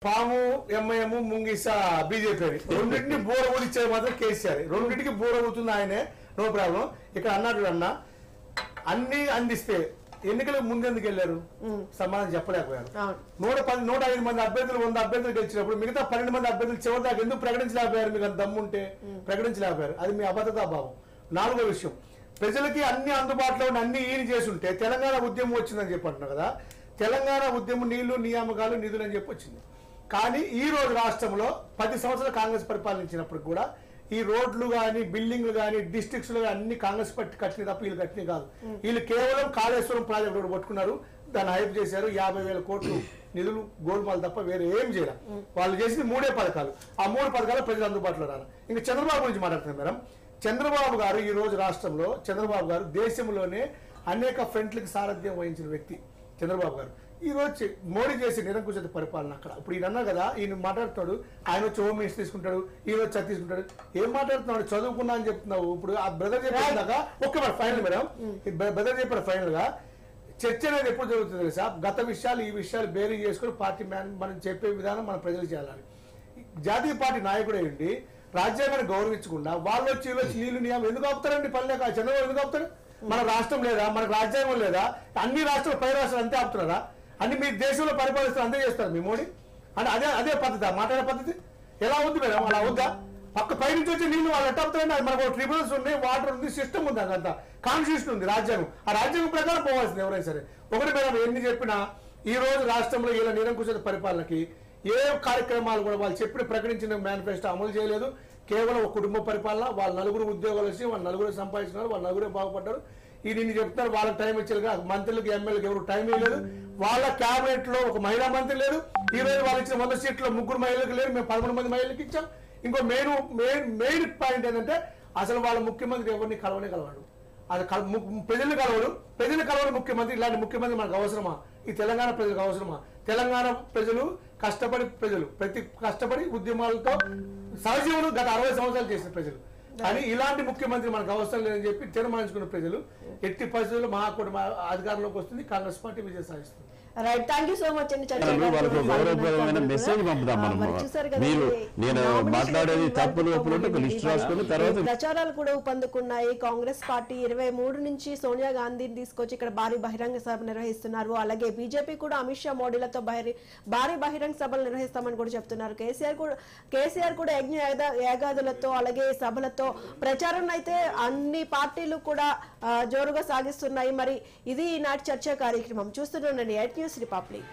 పాము MIM ముంగిస BJP రెండింటిని బోర ఓడిచ్చేది మాత్రం కేసీఆర్. రెండింటికి బోర అవుతుంది ఆయనే, నో ప్రాబ్లం. ఇక్కడ అన్నట్టు అన్న అన్ని అందిస్తే ఎన్నికలకు ముందెందుకు వెళ్ళారు? సమాధానం చెప్పలేకపోయారు. 105 మంది అభ్యర్థులు 100 అభ్యర్థులు గెలిచినప్పుడు మిగతా 12 మంది అభ్యర్థులు చివరి దాకా ఎందుకు ప్రకటించలేకపోయారు? మీకు అంత దమ్ముంటే ప్రకటించలేకపోయారు. అది మీ అబద్ధతా భావం. 4వ విషయం, ప్రజలకి అన్ని అందుబాటులో ఉన్న అన్ని ఈయన చేసి ఉంటే తెలంగాణ ఉద్యమం వచ్చిందని చెప్పి అంటున్నారు కదా. తెలంగాణ ఉద్యమం నీళ్లు నియామకాలు నిధులు అని చెప్పి వచ్చింది. కానీ ఈ రోజు రాష్ట్రంలో 10 సంవత్సరాలు కాంగ్రెస్ పరిపాలించినప్పుడు కూడా ఈ రోడ్లు కానీ బిల్డింగ్లు కానీ డిస్ట్రిక్ట్స్ లో అన్ని కాంగ్రెస్ పట్టి కట్టిన తప్ప వీళ్ళు కట్టిన కాదు. వీళ్ళు కేవలం కాళేశ్వరం ప్రాజెక్ట్ ఒకటి పట్టుకున్నారు, దాన్ని హైప్ చేశారు. 50,000 కోట్లు నిధులు గోల్మాల్ తప్ప వేరే ఏం చేయాలి. వాళ్ళు చేసింది 3 పథకాలు. ఆ 3 పథకాలు ప్రజలు అందుబాటులో రాలి. ఇంకా చంద్రబాబు గురించి మాట్లాడుతున్నారు మేడం. చంద్రబాబు గారు ఈ రోజు రాష్ట్రంలో చంద్రబాబు గారు దేశంలోనే అనేక ఫ్రంట్లకు సారథ్యం వహించిన వ్యక్తి చంద్రబాబు గారు. ఈ రోజు మోడీ చేసే నిరంకుశత పరిపాలన అక్కడ. ఇప్పుడు ఈయన అన్నా కదా, ఈయన మాట్లాడుతున్నాడు, ఆయన వచ్చి హోమ్ మినిస్టర్ తీసుకుంటాడు, ఈయన వచ్చి అది తీసుకుంటాడు. ఏం మాట్లాడుతున్నాడు? చదువుకున్నా అని చెప్తున్నావు. ఇప్పుడు ఆ బ్రదర్ చెప్పేదాకా ఒక్క ఫైనల్ మేడం, బ్రదర్ చెప్పాడు ఫైనల్ గా చర్చ అనేది ఎప్పుడు జరుగుతుంది తెలుసా? గత విషయాలు ఈ విషయాలు బేరీ చేసుకుని పార్టీ మనం చెప్పే విధానం మన ప్రజలు చేయాలని. జాతీయ పార్టీ నాయకుడు అయ్యండి రాజ్యాంగాన్ని గౌరవించకుండా వాళ్ళు వచ్చి నీళ్లు నియమం ఎందుకు ఆపుతారండి? పల్లెక చంద్రబాబు ఎందుకు ఆపుతారు? మన రాష్ట్రం లేదా? మనకు రాజ్యాంగం లేదా? అన్ని రాష్ట్రాలు పై రాష్ట్రాలు అంతే ఆపుతున్నారా? అన్ని మీ దేశంలో పరిపాలిస్తారు అంతే చేస్తారు మీ మోడీ అంటే అదే పద్ధతి మాట్లాడే పద్ధతి ఎలా ఉంది మేడం? అలా వద్దా? పక్క పై నుంచి వచ్చే నీళ్లు వాళ్ళు ఎట్ట ఆపుతారండి? అది మనకు ట్రిబ్యునల్స్ ఉన్నాయి, వాటర్ ఉంది, సిస్టమ్ ఉంది, అదంతా కాన్స్టిట్యూషన్ ఉంది, రాజ్యాంగం. ఆ రాజ్యాంగం ప్రకారం పోవాల్సింది ఎవరైనా సరే. ఒకటి మేడం, ఎన్ని చెప్పినా ఈ రోజు రాష్ట్రంలో ఇలా నిరంకుశ పరిపాలనకి ఏ కార్యక్రమాలు కూడా వాళ్ళు చెప్పిన ప్రకటించిన మేనిఫెస్టో అమలు చేయలేదు. కేవలం ఒక కుటుంబ పరిపాలన. వాళ్ళ 9 ఉద్యోగాలు వచ్చి వాళ్ళు 9 సంపాదించినారు, వాళ్ళు 9 బాగుపడ్డారు. ఈ నిన్ను చెప్తారు వాళ్ళకి టైం ఇచ్చారు. మంత్రులకు ఎమ్మెల్యేలకు ఎవరు టైం ఇవ్వలేదు. వాళ్ళ క్యాబినెట్ లో ఒక మహిళా మంత్రి లేరు. ఈ రోజు వాళ్ళు ఇచ్చిన 100 సీట్లో 3 మహిళలకు లేరు. మేము 11 మంది మహిళలకు ఇచ్చాం. ఇంకో మెయిన్ పాయింట్ ఏంటంటే అసలు వాళ్ళ ముఖ్యమంత్రి ఎవరిని కలవడు. అది ప్రజలు కలవడు ముఖ్యమంత్రి. ఇలాంటి ముఖ్యమంత్రి మనకు అవసరమా? ఈ తెలంగాణ ప్రజలకు అవసరమా? తెలంగాణ ప్రజలు కష్టపడి ఉద్యమాలతో సహజీవనం గత 60 సంవత్సరాలు చేసిన ప్రజలు. కానీ ఇలాంటి ముఖ్యమంత్రి మనకు అవసరం లేదని చెప్పి తీర్మానించుకున్న ప్రజలు ఎట్టి పరిస్థితుల్లో మహాకూటమి అధికారంలోకి వస్తుంది, కాంగ్రెస్ పార్టీ విజయం సాధిస్తుంది. Right, thank you so much అండి. గౌరవప్రదమైన మెసేజ్ పంపుదాం మనం. మీరు నేను మాట్లాడేది తప్పులు ఒప్పులు లిస్ట్ రాసుకుని తర్వాత ప్రచారాలు కూడా ఊపందుకున్నాయి. కాంగ్రెస్ పార్టీ 23 నుంచి సోనియా గాంధీని తీసుకొచ్చి ఇక్కడ భారీ బహిరంగ సభ నిర్వహిస్తున్నారు. అలాగే బీజేపీ కూడా అమిత్ షా మోడీలతో భారీ బహిరంగ సభలు నిర్వహిస్తామని కూడా చెప్తున్నారు. కేసీఆర్ కూడా యజ్ఞ యాగాదులతో అలాగే సభలతో ప్రచారం అయితే అన్ని పార్టీలు కూడా జోరుగా సాగిస్తున్నాయి. మరి ఇది ఈనాటి చర్చా కార్యక్రమం. చూస్తుండండి 8 న్యూస్ రిపబ్లిక్.